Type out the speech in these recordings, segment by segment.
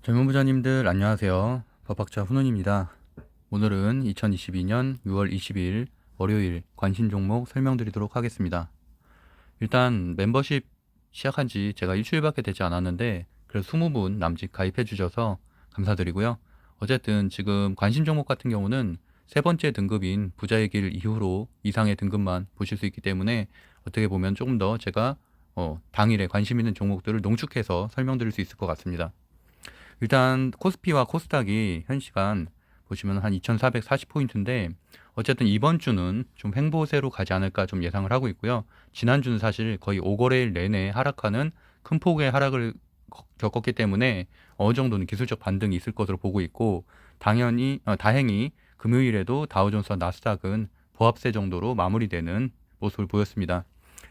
젊은 부자님들 안녕하세요. 법학자 훈훈입니다. 오늘은 2022년 6월 20일 월요일 관심 종목 설명드리도록 하겠습니다. 일단 멤버십 시작한 지 제가 일주일밖에 되지 않았는데 그래서 20분 남짓 가입해 주셔서 감사드리고요. 어쨌든 지금 관심 종목 같은 경우는 세 번째 등급인 부자의 길 이후로 이상의 등급만 보실 수 있기 때문에 어떻게 보면 조금 더 제가 당일에 관심 있는 종목들을 농축해서 설명드릴 수 있을 것 같습니다. 일단 코스피와 코스닥이 현 시간 보시면 한 2440포인트인데 어쨌든 이번 주는 좀 횡보세로 가지 않을까 좀 예상을 하고 있고요. 지난주는 사실 거의 5거래일 내내 하락하는 큰 폭의 하락을 겪었기 때문에 어느 정도는 기술적 반등이 있을 것으로 보고 있고 다행히 금요일에도 다우존스와 나스닥은 보합세 정도로 마무리되는 모습을 보였습니다.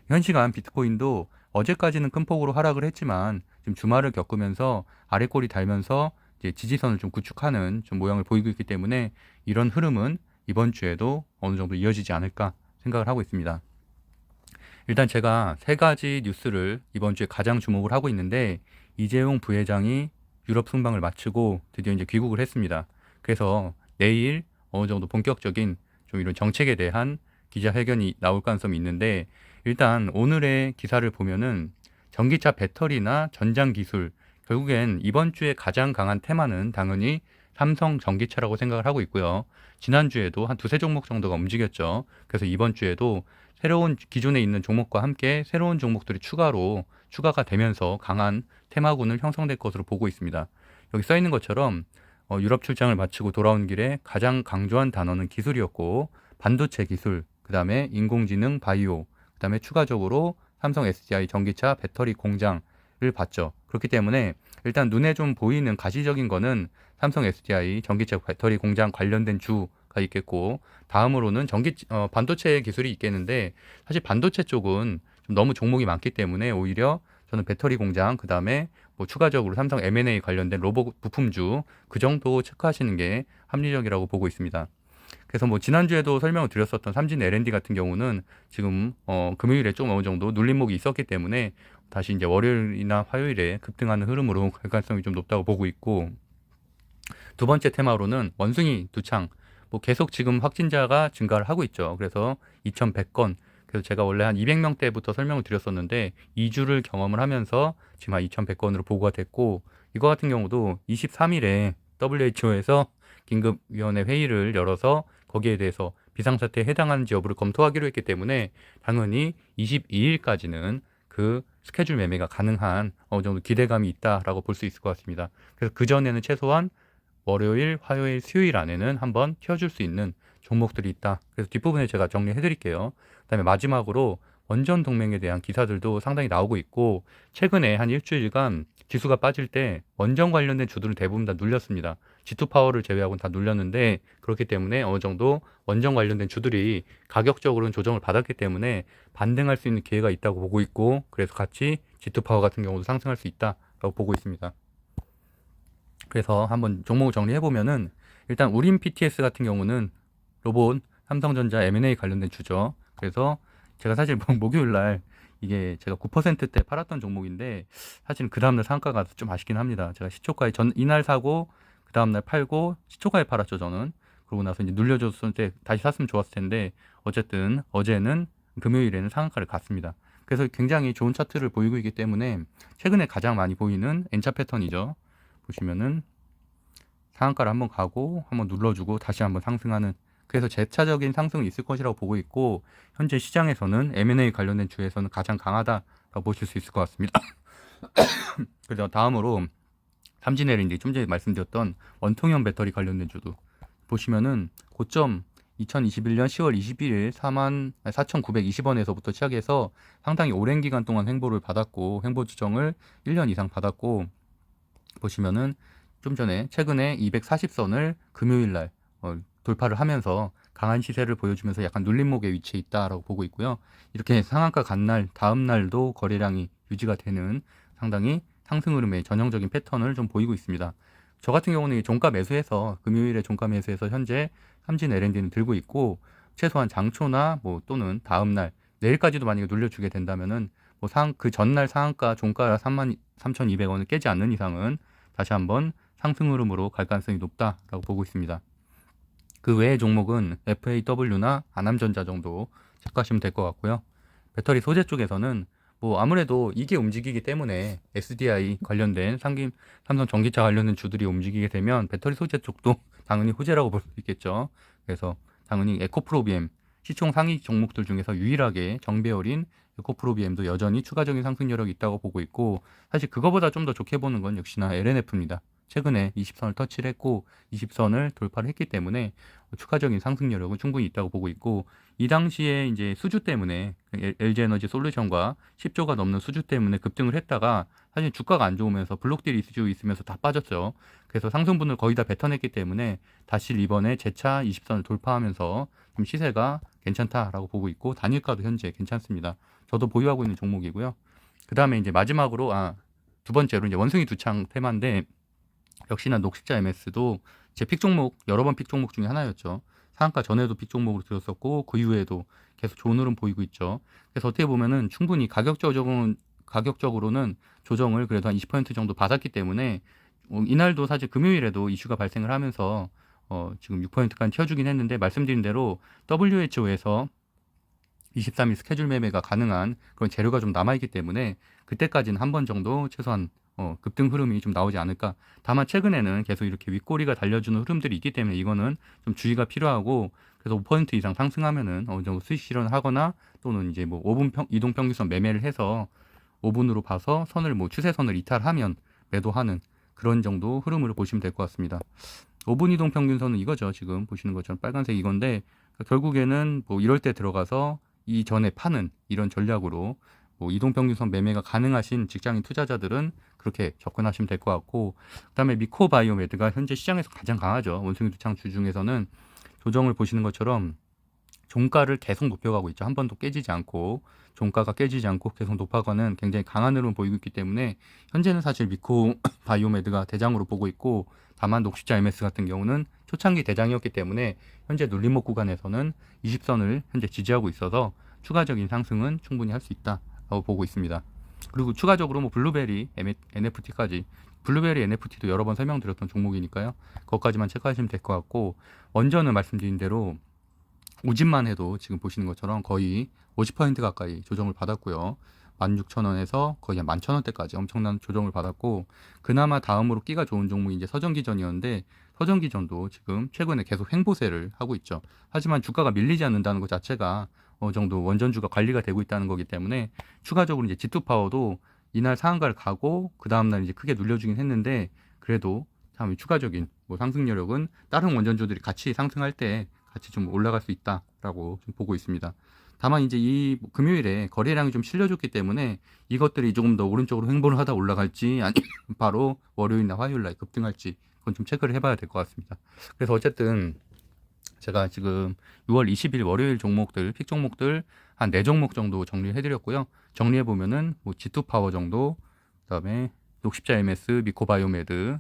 현 시간 비트코인도 어제까지는 큰 폭으로 하락을 했지만 지금 주말을 겪으면서 아래꼬리 달면서 이제 지지선을 좀 구축하는 좀 모양을 보이고 있기 때문에 이런 흐름은 이번 주에도 어느 정도 이어지지 않을까 생각을 하고 있습니다. 일단 제가 세 가지 뉴스를 이번 주에 가장 주목을 하고 있는데 이재용 부회장이 유럽 순방을 마치고 드디어 이제 귀국을 했습니다. 그래서 내일 어느 정도 본격적인 좀 이런 정책에 대한 기자회견이 나올 가능성이 있는데 일단 오늘의 기사를 보면은 전기차 배터리나 전장 기술 결국엔 이번 주에 가장 강한 테마는 당연히 삼성 전기차라고 생각을 하고 있고요. 지난주에도 한 두세 종목 정도가 움직였죠. 그래서 이번 주에도 새로운 기존에 있는 종목과 함께 새로운 종목들이 추가가 되면서 강한 테마군을 형성될 것으로 보고 있습니다. 여기 써 있는 것처럼 유럽 출장을 마치고 돌아온 길에 가장 강조한 단어는 기술이었고 반도체 기술, 그 다음에 인공지능, 바이오, 그 다음에 추가적으로 삼성 SDI 전기차 배터리 공장을 봤죠. 그렇기 때문에 일단 눈에 좀 보이는 가시적인 거는 삼성 SDI 전기차 배터리 공장 관련된 주가 있겠고 다음으로는 반도체 기술이 있겠는데 사실 반도체 쪽은 좀 너무 종목이 많기 때문에 오히려 저는 배터리 공장 그 다음에 뭐 추가적으로 삼성 M&A 관련된 로봇 부품주 그 정도 체크하시는 게 합리적이라고 보고 있습니다. 그래서 뭐 지난주에도 설명을 드렸었던 삼진 L&D 같은 경우는 지금 금요일에 좀 어느 정도 눌림목이 있었기 때문에 다시 이제 월요일이나 화요일에 급등하는 흐름으로 갈 가능성이 좀 높다고 보고 있고 두 번째 테마로는 원숭이 두창 뭐 계속 지금 확진자가 증가를 하고 있죠. 그래서 2,100건 그래서 제가 원래 한 200명대부터 설명을 드렸었는데 2주를 경험을 하면서 지금 한 2,100건으로 보고가 됐고 이거 같은 경우도 23일에 WHO에서 긴급위원회 회의를 열어서 거기에 대해서 비상사태에 해당하는지 여부를 검토하기로 했기 때문에 당연히 22일까지는 그 스케줄 매매가 가능한 어느 정도 기대감이 있다라고 볼 수 있을 것 같습니다. 그래서 그전에는 최소한 월요일, 화요일, 수요일 안에는 한번 튀어줄 수 있는 종목들이 있다. 그래서 뒷부분에 제가 정리해 드릴게요. 그다음에 마지막으로 원전 동맹에 대한 기사들도 상당히 나오고 있고 최근에 한 일주일간 지수가 빠질 때 원전 관련된 주들은 대부분 다 눌렸습니다. G2 파워를 제외하고는 다 눌렸는데 그렇기 때문에 어느 정도 원전 관련된 주들이 가격적으로는 조정을 받았기 때문에 반등할 수 있는 기회가 있다고 보고 있고 그래서 같이 G2 파워 같은 경우도 상승할 수 있다라고 보고 있습니다. 그래서 한번 종목을 정리해 보면은 일단 우린 PTS 같은 경우는 로봇 삼성전자 M&A 관련된 주죠. 그래서 제가 사실 목요일 날 이게 제가 9%대 팔았던 종목인데 사실 그 다음날 상한가가 좀 아쉽긴 합니다. 제가 시초가에 이날 사고 그 다음날 팔고 시초가에 팔았죠 저는. 그러고 나서 이제 눌려줬을 때 다시 샀으면 좋았을 텐데 어쨌든 어제는 금요일에는 상한가를 갔습니다. 그래서 굉장히 좋은 차트를 보이고 있기 때문에 최근에 가장 많이 보이는 N차 패턴이죠. 보시면은 상한가를 한번 가고 한번 눌러주고 다시 한번 상승하는 그래서 재차적인 상승이 있을 것이라고 보고 있고 현재 시장에서는 M&A 관련된 주에서는 가장 강하다라고 보실 수 있을 것 같습니다. 그래서 다음으로 삼진LNG 좀 전에 말씀드렸던 원통형 배터리 관련된 주도 보시면은 고점 2021년 10월 21일 4,920원에서부터 시작해서 상당히 오랜 기간 동안 횡보를 받았고 횡보 추정을 1년 이상 받았고 보시면은 좀 전에 최근에 240선을 금요일 날 돌파를 하면서 강한 시세를 보여주면서 약간 눌림목에 위치해 있다라고 보고 있고요. 이렇게 상한가 간 날 다음 날도 거래량이 유지가 되는 상당히 상승 흐름의 전형적인 패턴을 좀 보이고 있습니다. 저 같은 경우는 종가 매수해서 금요일에 종가 매수해서 현재 삼진 L&D는 들고 있고 최소한 장초나 뭐 또는 다음 날 내일까지도 만약에 눌려주게 된다면은 뭐 그 전날 상한가 종가 33,200원을 깨지 않는 이상은 다시 한번 상승 흐름으로 갈 가능성이 높다라고 보고 있습니다. 그 외의 종목은 FAW나 안암전자 정도 체크하시면 될 것 같고요. 배터리 소재 쪽에서는 뭐 아무래도 이게 움직이기 때문에 SDI 관련된 삼성 전기차 관련된 주들이 움직이게 되면 배터리 소재 쪽도 당연히 호재라고 볼 수 있겠죠. 그래서 당연히 에코프로비엠 시총 상위 종목들 중에서 유일하게 정배열인 에코프로비엠도 여전히 추가적인 상승 여력이 있다고 보고 있고, 사실 그거보다 좀 더 좋게 보는 건 역시나 LNF입니다. 최근에 20선을 터치를 했고 20선을 돌파를 했기 때문에 추가적인 상승 여력은 충분히 있다고 보고 있고, 이 당시에 이제 수주 때문에 LG에너지 솔루션과 10조가 넘는 수주 때문에 급등을 했다가 사실 주가가 안 좋으면서 블록딜 이슈 있으면서 다 빠졌죠. 그래서 상승분을 거의 다 뱉어냈기 때문에 다시 이번에 재차 20선을 돌파하면서 좀 시세가 괜찮다라고 보고 있고, 단일가도 현재 괜찮습니다. 저도 보유하고 있는 종목이고요. 그 다음에 이제 마지막으로 두 번째로 이제 원숭이 두창 테마인데, 역시나 녹십자 MS도 제 픽 종목, 여러 번 픽 종목 중에 하나였죠. 상한가 전에도 픽 종목으로 들었었고 그 이후에도 계속 좋은 흐름 보이고 있죠. 그래서 어떻게 보면은 충분히 가격적으로는 조정을 그래도 한 20% 정도 받았기 때문에 이날도 사실 금요일에도 이슈가 발생을 하면서 지금 6%까지 튀어주긴 했는데, 말씀드린 대로 WHO에서 23일 스케줄 매매가 가능한 그런 재료가 좀 남아있기 때문에 그때까지는 한 번 정도 최소한 급등 흐름이 좀 나오지 않을까. 다만 최근에는 계속 이렇게 윗꼬리가 달려주는 흐름들이 있기 때문에 이거는 좀 주의가 필요하고, 그래서 5% 이상 상승하면은 어느 정도 수익 실현을 하거나, 또는 이제 뭐 5분 이동 평균선 매매를 해서 5분으로 봐서 선을 추세선을 이탈하면 매도하는 그런 정도 흐름으로 보시면 될 것 같습니다. 5분 이동 평균선은 이거죠. 지금 보시는 것처럼 빨간색 이건데, 결국에는 뭐 이럴 때 들어가서 이 전에 파는 이런 전략으로 이동평균선 매매가 가능하신 직장인 투자자들은 그렇게 접근하시면 될 것 같고, 그다음에 미코바이오메드가 현재 시장에서 가장 강하죠. 원숭이 두창 주 중에서는 조정을 보시는 것처럼 종가를 계속 높여가고 있죠. 한 번도 깨지지 않고, 종가가 깨지지 않고 계속 높아가는 굉장히 강한 흐름을 보이고 있기 때문에 현재는 사실 미코바이오메드가 대장으로 보고 있고, 다만 녹십자 MS 같은 경우는 초창기 대장이었기 때문에 현재 눌림목 구간에서는 20선을 현재 지지하고 있어서 추가적인 상승은 충분히 할 수 있다라고 보고 있습니다. 그리고 추가적으로 블루베리 NFT까지, 블루베리 NFT도 여러 번 설명드렸던 종목이니까요. 그것까지만 체크하시면 될 것 같고, 원전은 말씀드린 대로 우진만 해도 지금 보시는 것처럼 거의 50% 가까이 조정을 받았고요. 16,000원에서 거의 한 11,000원대까지 엄청난 조정을 받았고, 그나마 다음으로 끼가 좋은 종목이 이제 서전기전이었는데, 서전기전도 지금 최근에 계속 횡보세를 하고 있죠. 하지만 주가가 밀리지 않는다는 것 자체가 어느 정도 원전주가 관리가 되고 있다는 거기 때문에, 추가적으로 이제 G2파워도 이날 상한가를 가고 그 다음날 이제 크게 눌려주긴 했는데, 그래도 참 추가적인 상승 여력은 다른 원전주들이 같이 상승할 때 같이 좀 올라갈 수 있다라고 좀 보고 있습니다. 다만 이제 이 금요일에 거래량이 좀 실려줬기 때문에 이것들이 조금 더 오른쪽으로 횡보를 하다 올라갈지, 아니면 바로 월요일이나 화요일날 급등할지, 그건 좀 체크를 해봐야 될 것 같습니다. 그래서 어쨌든 제가 지금 6월 20일 월요일 종목들, 픽 종목들 한 4종목 정도 정리해드렸고요. 정리해보면은 G2파워 정도, 그다음에 녹십자 MS, 미코바이오메드,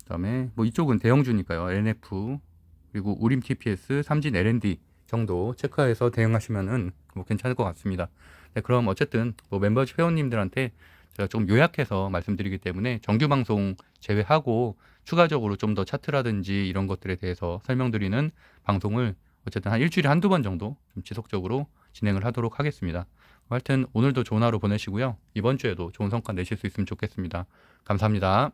그다음에 이쪽은 대형주니까요. NF, 그리고 우림 TPS, 삼진 L&D 정도 체크해서 대응하시면은 괜찮을 것 같습니다. 네, 그럼 어쨌든 멤버십 회원님들한테 제가 좀 요약해서 말씀드리기 때문에 정규 방송 제외하고 추가적으로 좀 더 차트라든지 이런 것들에 대해서 설명드리는 방송을 어쨌든 한 일주일에 한두 번 정도 좀 지속적으로 진행을 하도록 하겠습니다. 하여튼 오늘도 좋은 하루 보내시고요. 이번 주에도 좋은 성과 내실 수 있으면 좋겠습니다. 감사합니다.